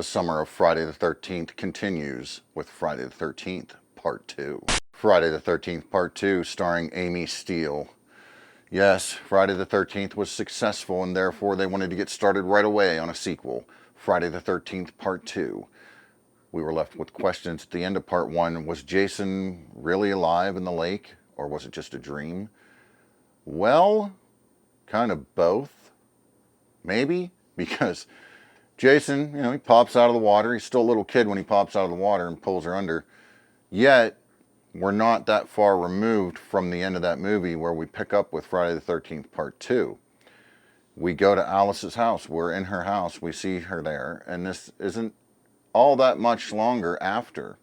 The summer of Friday the 13th continues with Friday the 13th Part 2. Friday the 13th Part 2 starring Amy Steele. Yes, Friday the 13th was successful and therefore they wanted to get started right away on a sequel. Friday the 13th Part 2. We were left with questions at the end of Part 1. Was Jason really alive in the lake or was it just a dream? Well, kind of both. Maybe, because Jason, he pops out of the water. He's still a little kid when he pops out of the water and pulls her under. Yet, we're not that far removed from the end of that movie where we pick up with Friday the 13th Part 2. We go to Alice's house. We're in her house. We see her there. And this isn't all that much longer after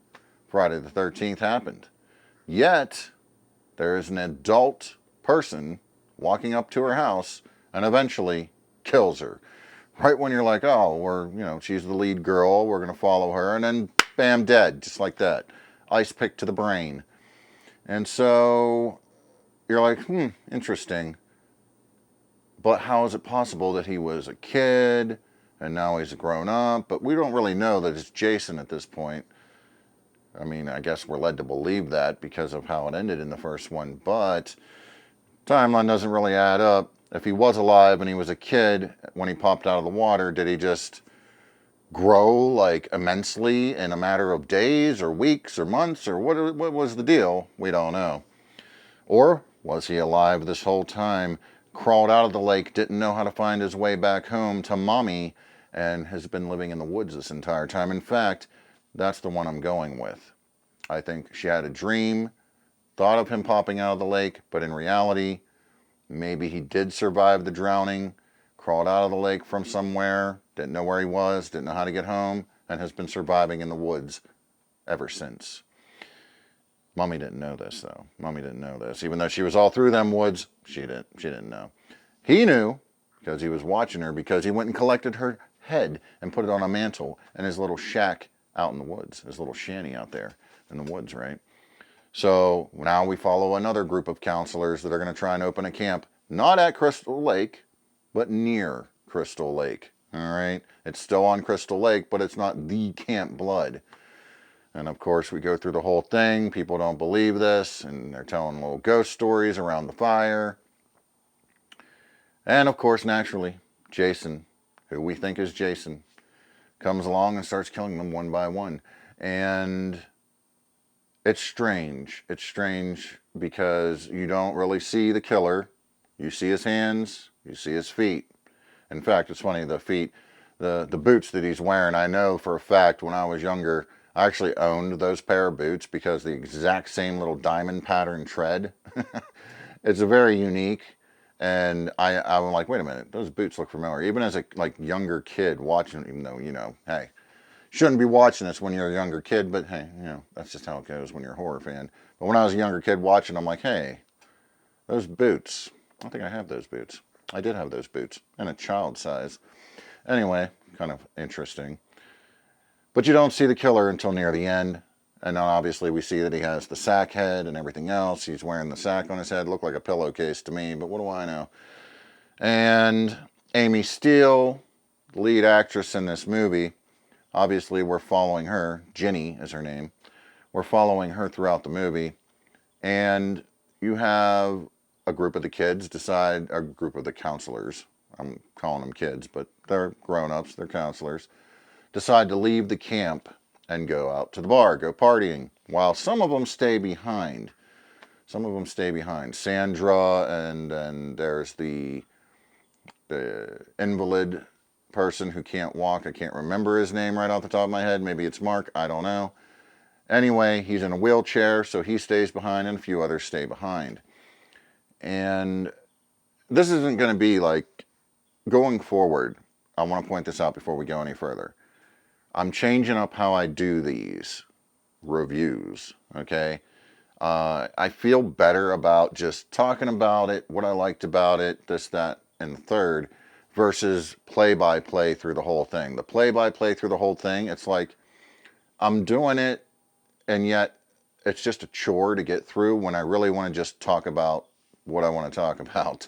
Friday the 13th happened. Yet, there is an adult person walking up to her house and eventually kills her. Right when you're like, oh, she's the lead girl, we're going to follow her, and then bam, dead, just like that. Ice pick to the brain. And so you're like, interesting. But how is it possible that he was a kid and now he's grown up? But we don't really know that it's Jason at this point. I mean, I guess we're led to believe that because of how it ended in the first one, but timeline doesn't really add up. If he was alive and he was a kid when he popped out of the water, did he just grow like immensely in a matter of days or weeks or months, or what was the deal? We don't know. Or was he alive this whole time, crawled out of the lake, didn't know how to find his way back home to mommy, and has been living in the woods this entire time? In fact, that's the one I'm going with. I think she had a dream, thought of him popping out of the lake, but in reality, maybe he did survive the drowning, crawled out of the lake from somewhere, didn't know where he was, didn't know how to get home, and has been surviving in the woods ever since. Mommy didn't know this, though. Mommy didn't know this. Even though she was all through them woods, she didn't know. He knew because he was watching her, because he went and collected her head and put it on a mantle in his little shack out in the woods, his little shanty out there in the woods, right? So now we follow another group of counselors that are going to try and open a camp, not at Crystal Lake, but near Crystal Lake. All right. It's still on Crystal Lake, but it's not the Camp Blood. And of course, we go through the whole thing. People don't believe this, and they're telling little ghost stories around the fire. And of course, naturally, Jason, who we think is Jason, comes along and starts killing them one by one. And it's strange. It's strange because you don't really see the killer. You see his hands, you see his feet. In fact, it's funny, the feet, the boots that he's wearing, I know for a fact when I was younger, I actually owned those pair of boots because the exact same little diamond pattern tread. It's very unique. And I'm like, wait a minute, those boots look familiar. Even as a younger kid watching, even though, hey, shouldn't be watching this when you're a younger kid, but hey, that's just how it goes when you're a horror fan. But when I was a younger kid watching, I'm like, hey, those boots, I think I have those boots. I did have those boots in a child size. Anyway, kind of interesting. But you don't see the killer until near the end. And then obviously we see that he has the sack head and everything else. He's wearing the sack on his head. Looked like a pillowcase to me, but what do I know? And Amy Steele, the lead actress in this movie, obviously we're following her. Ginny is her name. We're following her throughout the movie. And you have a group of the counselors, I'm calling them kids, but they're grown-ups, they're counselors, decide to leave the camp and go out to the bar, go partying, while some of them stay behind. Sandra, and then there's the invalid person who can't walk. I can't remember his name right off the top of my head. Maybe it's Mark, I don't know. Anyway, he's in a wheelchair, so he stays behind, and a few others stay behind. And this isn't going to be like, going forward, I want to point this out before we go any further. I'm changing up how I do these reviews, okay? I feel better about just talking about it, what I liked about it, this, that, and the third, versus play-by-play through the whole thing. The play-by-play through the whole thing, it's like, I'm doing it, and yet it's just a chore to get through when I really want to just talk about what I want to talk about,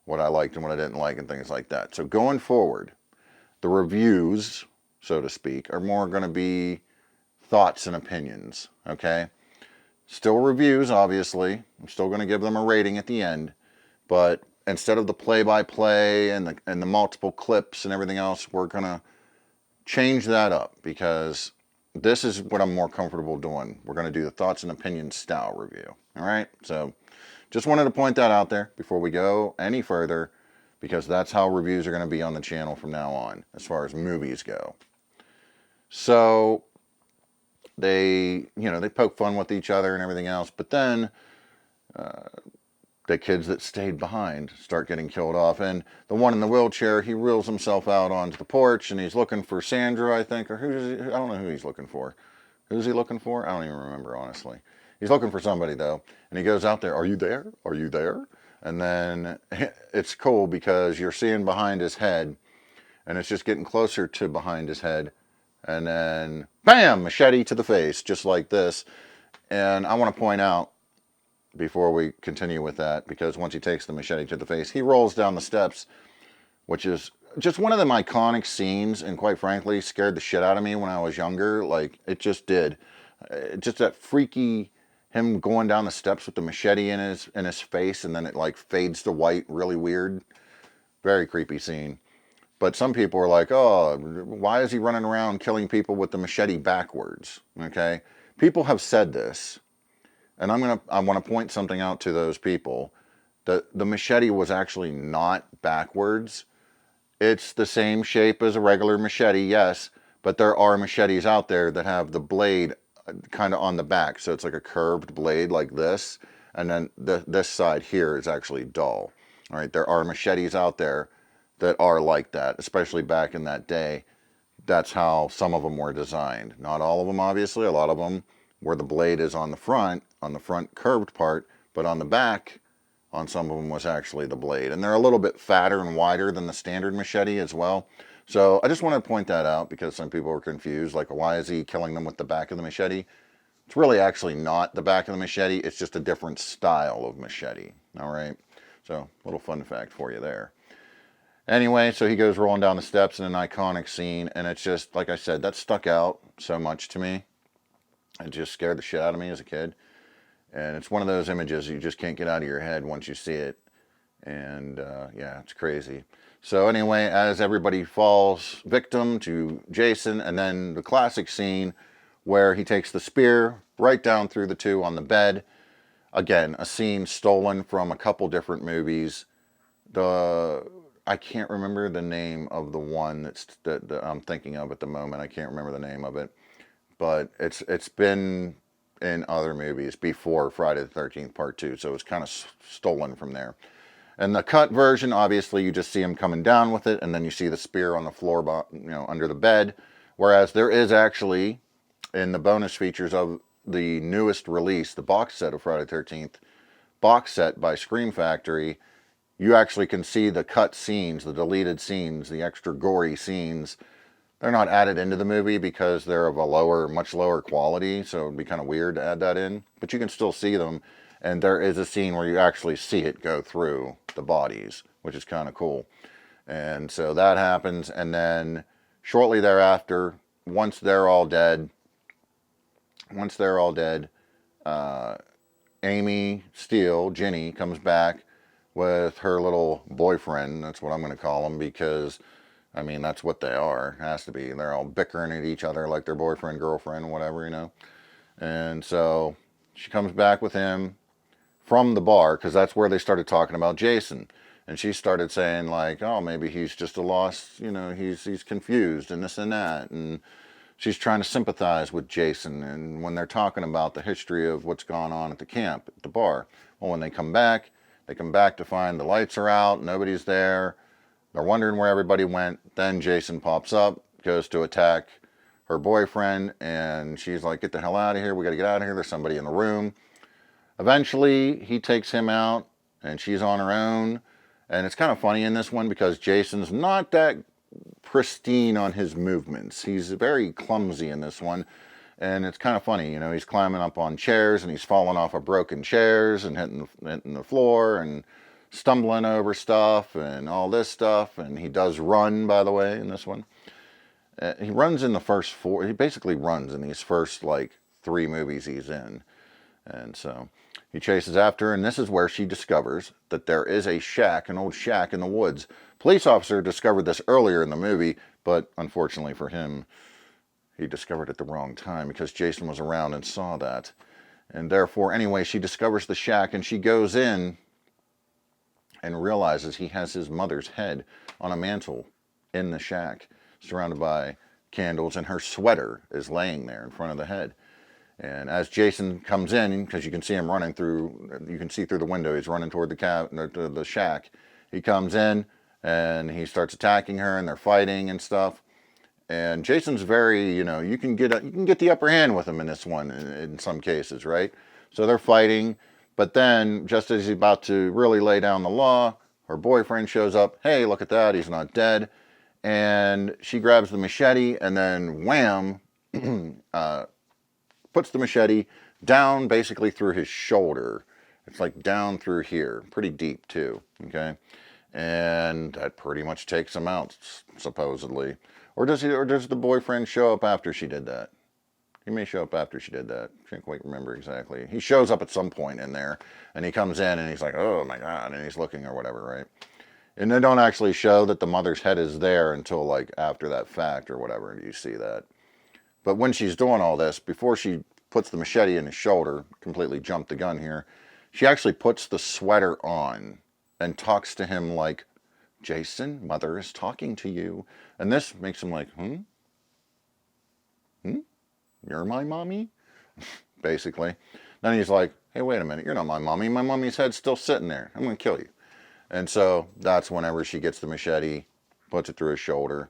what I liked and what I didn't like and things like that. So going forward, the reviews, so to speak, are more going to be thoughts and opinions, okay? Still reviews, obviously. I'm still going to give them a rating at the end. But instead of the play-by-play and the multiple clips and everything else, we're going to change that up because this is what I'm more comfortable doing. We're going to do the thoughts and opinions style review. All right? So just wanted to point that out there before we go any further, because that's how reviews are going to be on the channel from now on as far as movies go. So they poke fun with each other and everything else, but then the kids that stayed behind start getting killed off, and the one in the wheelchair, he reels himself out onto the porch, and he's looking for Sandra, I think, or I don't know who he's looking for. Who's he looking for? I don't even remember, honestly. He's looking for somebody, though, and he goes out there, "Are you there? Are you there?" And then it's cool because you're seeing behind his head, and it's just getting closer to behind his head, and then, bam, machete to the face, just like this. And I want to point out, before we continue with that, because once he takes the machete to the face, he rolls down the steps, which is just one of them iconic scenes, and quite frankly, scared the shit out of me when I was younger. Like, it just did. Just that freaky, him going down the steps with the machete in his face, and then it like fades to white, really weird. Very creepy scene. But some people are like, oh, why is he running around killing people with the machete backwards? Okay? People have said this. And I want to point something out to those people. The machete was actually not backwards. It's the same shape as a regular machete, yes, but there are machetes out there that have the blade kind of on the back, so it's like a curved blade like this, and then this side here is actually dull. All right, there are machetes out there that are like that, especially back in that day. That's how some of them were designed. Not all of them, obviously. A lot of them, where the blade is on the front curved part, but on the back, on some of them was actually the blade. And they're a little bit fatter and wider than the standard machete as well. So I just want to point that out because some people are confused, like, why is he killing them with the back of the machete? It's really actually not the back of the machete, it's just a different style of machete. All right, so a little fun fact for you there. Anyway, so he goes rolling down the steps in an iconic scene, and it's just, like I said, that stuck out so much to me. It just scared the shit out of me as a kid. And it's one of those images you just can't get out of your head once you see it. And yeah, it's crazy. So anyway, as everybody falls victim to Jason, and then the classic scene where he takes the spear right down through the two on the bed. Again, a scene stolen from a couple different movies. I can't remember the name of the one that I'm thinking of at the moment. I can't remember the name of it. But it's been in other movies before Friday the 13th Part 2, so it's kind of stolen from there. And the cut version, obviously, you just see him coming down with it, and then you see the spear on the floor, under the bed. Whereas there is actually, in the bonus features of the newest release, the box set of Friday the 13th, box set by Scream Factory, you actually can see the cut scenes, the deleted scenes, the extra gory scenes. They're not added into the movie because they're of a much lower quality, so it'd be kind of weird to add that in. But you can still see them, and there is a scene where you actually see it go through the bodies, which is kind of cool. And so that happens, and then shortly thereafter, once they're all dead, Amy Steele, Ginny, comes back with her little boyfriend. That's what I'm going to call him because, I mean, that's what they are. It has to be. They're all bickering at each other like their boyfriend, girlfriend, whatever. And so she comes back with him from the bar because that's where they started talking about Jason. And she started saying, like, oh, maybe he's just a lost, he's confused and this and that. And she's trying to sympathize with Jason. And when they're talking about the history of what's gone on at the camp, at the bar, well, when they come back to find the lights are out, nobody's there. They're wondering where everybody went. Then Jason pops up, goes to attack her boyfriend, and she's like, get the hell out of here. We got to get out of here. There's somebody in the room. Eventually, he takes him out, and she's on her own. And it's kind of funny in this one because Jason's not that pristine on his movements. He's very clumsy in this one. And it's kind of funny, he's climbing up on chairs, and he's falling off of broken chairs and hitting the floor and stumbling over stuff and all this stuff. And he does run, by the way, in this one. He runs in the first 4. He basically runs in these first, like, 3 movies he's in. And so he chases after her, and this is where she discovers that there is a shack, an old shack in the woods. Police officer discovered this earlier in the movie, but unfortunately for him, he discovered it the wrong time because Jason was around and saw that. And therefore, anyway, she discovers the shack, and she goes in and realizes he has his mother's head on a mantle in the shack, surrounded by candles, and her sweater is laying there in front of the head. And as Jason comes in, because you can see him running through, you can see through the window, he's running toward the shack. He comes in and he starts attacking her, and they're fighting and stuff. And Jason's very, you can get the upper hand with him in this one in some cases, right? So they're fighting, but then just as he's about to really lay down the law, her boyfriend shows up. Hey, look at that, he's not dead. And she grabs the machete and then wham, puts the machete down basically through his shoulder. It's like down through here, pretty deep too, okay? And that pretty much takes him out, supposedly. Or does the boyfriend show up after she did that? He may show up after she did that. I can't quite remember exactly. He shows up at some point in there, and he comes in and he's like, oh my God, and he's looking or whatever, right? And they don't actually show that the mother's head is there until like after that fact or whatever, you see that. But when she's doing all this, before she puts the machete in his shoulder, completely jumped the gun here, she actually puts the sweater on and talks to him like, Jason, mother is talking to you. And this makes him like, you're my mommy? Basically. Then he's like, hey, wait a minute, you're not my mommy. My mommy's head's still sitting there. I'm going to kill you. And so that's whenever she gets the machete, puts it through his shoulder.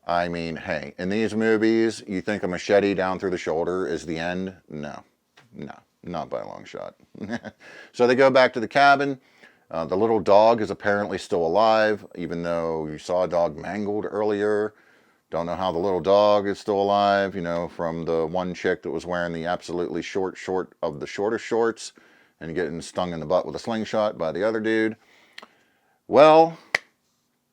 I mean, hey, in these movies, you think a machete down through the shoulder is the end? No, not by a long shot. So they go back to the cabin. The little dog is apparently still alive, even though you saw a dog mangled earlier. Don't know how the little dog is still alive, from the one chick that was wearing the absolutely short of the shortest shorts and getting stung in the butt with a slingshot by the other dude. Well,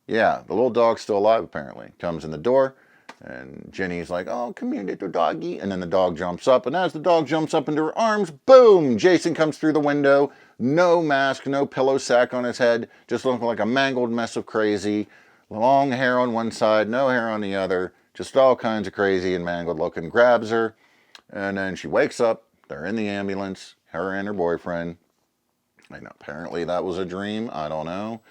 yeah, the little dog's still alive apparently. Comes in the door, and Jenny's like, oh, come here, little doggy. And then the dog jumps up, and as the dog jumps up into her arms, boom, Jason comes through the window. No mask, no pillow sack on his head, just looking like a mangled mess of crazy. Long hair on one side, no hair on the other, just all kinds of crazy and mangled looking. Grabs her, and then she wakes up. They're in the ambulance, her and her boyfriend. And apparently that was a dream, I don't know.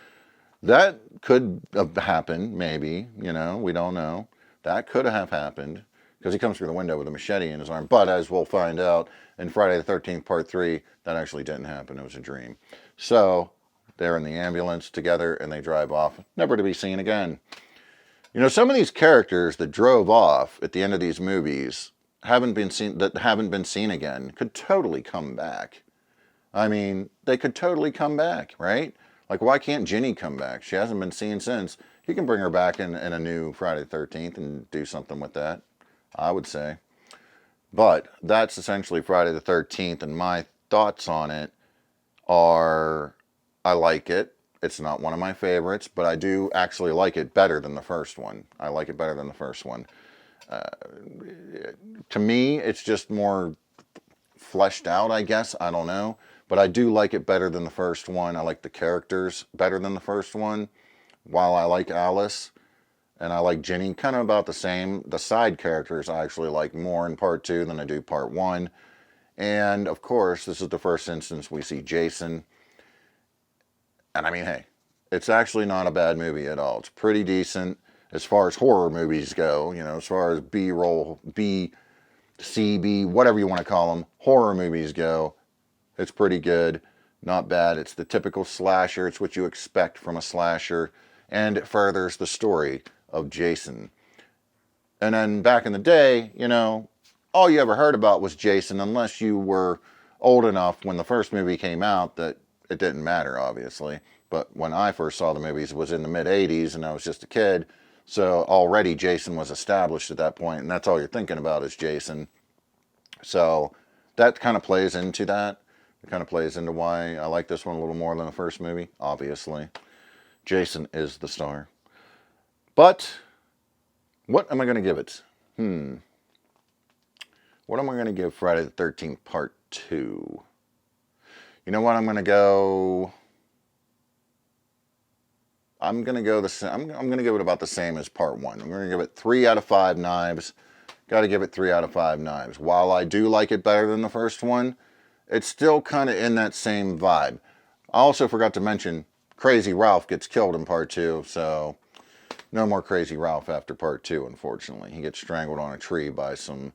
That could have happened, maybe, we don't know. That could have happened, because he comes through the window with a machete in his arm. But as we'll find out in Friday the 13th, Part 3, that actually didn't happen. It was a dream. So they're in the ambulance together, and they drive off, never to be seen again. Some of these characters that drove off at the end of these movies haven't been seen again could totally come back. I mean, they could totally come back, right? Like, why can't Ginny come back? She hasn't been seen since. He can bring her back in a new Friday the 13th and do something with that, I would say. But that's essentially Friday the 13th, and my thoughts on it are, I like it. It's not one of my favorites, but I do actually like it better than the first one. I like it better than the first one. To me, it's just more fleshed out, I guess. I don't know. But I do like it better than the first one. I like the characters better than the first one. While I like Alice and I like Ginny kind of about the same, the side characters I actually like more in Part 2 than I do Part 1. And of course, this is the first instance we see Jason. And I mean, hey, it's actually not a bad movie at all. It's pretty decent as far as horror movies go, as far as B-roll, B, CB, whatever you want to call them, horror movies go. It's pretty good, not bad. It's the typical slasher. It's what you expect from a slasher, and it furthers the story of Jason. And then back in the day, all you ever heard about was Jason, unless you were old enough when the first movie came out that it didn't matter, obviously. But when I first saw the movies, it was in the mid-'80s, and I was just a kid, so already Jason was established at that point, and that's all you're thinking about is Jason. So that kind of plays into that. It kind of plays into why I like this one a little more than the first movie, obviously. Jason is the star. But What am I going to give it? What am I going to give Friday the 13th Part 2? You know what? I'm going to go... I'm going to go the same. I'm going to give it about the same as Part 1. I'm going to give it 3 out of 5 knives. Got to give it 3 out of 5 knives. While I do like it better than the first one, it's still kind of in that same vibe. I also forgot to mention, Crazy Ralph gets killed in Part 2, so no more Crazy Ralph after Part 2, unfortunately. He gets strangled on a tree by some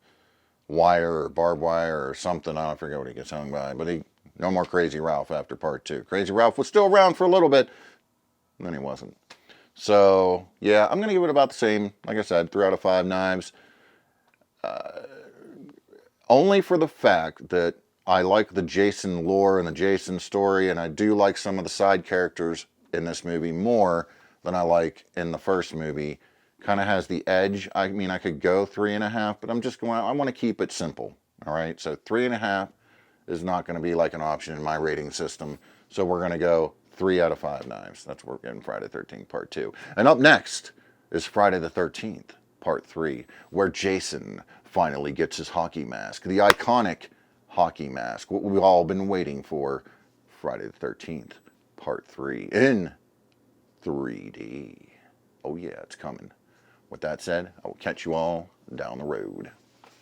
wire or barbed wire or something. I don't forget what he gets hung by, but no more Crazy Ralph after Part 2. Crazy Ralph was still around for a little bit, and then he wasn't. So, yeah, I'm going to give it about the same. Like I said, 3 out of 5 knives. Only for the fact that I like the Jason lore and the Jason story, and I do like some of the side characters in this movie more than I like in the first movie. Kind of has the edge. I mean, I could go 3.5, but I'm just going, I want to keep it simple. All right, so 3.5 is not going to be like an option in my rating system. So we're going to go 3 out of 5 knives. That's what we're getting Friday the 13th Part 2. And up next is Friday the 13th Part 3, where Jason finally gets his hockey mask. The iconic hockey mask. What we've all been waiting for. Friday the 13th Part 3 in 3D. Oh yeah, it's coming. With that said, I will catch you all down the road.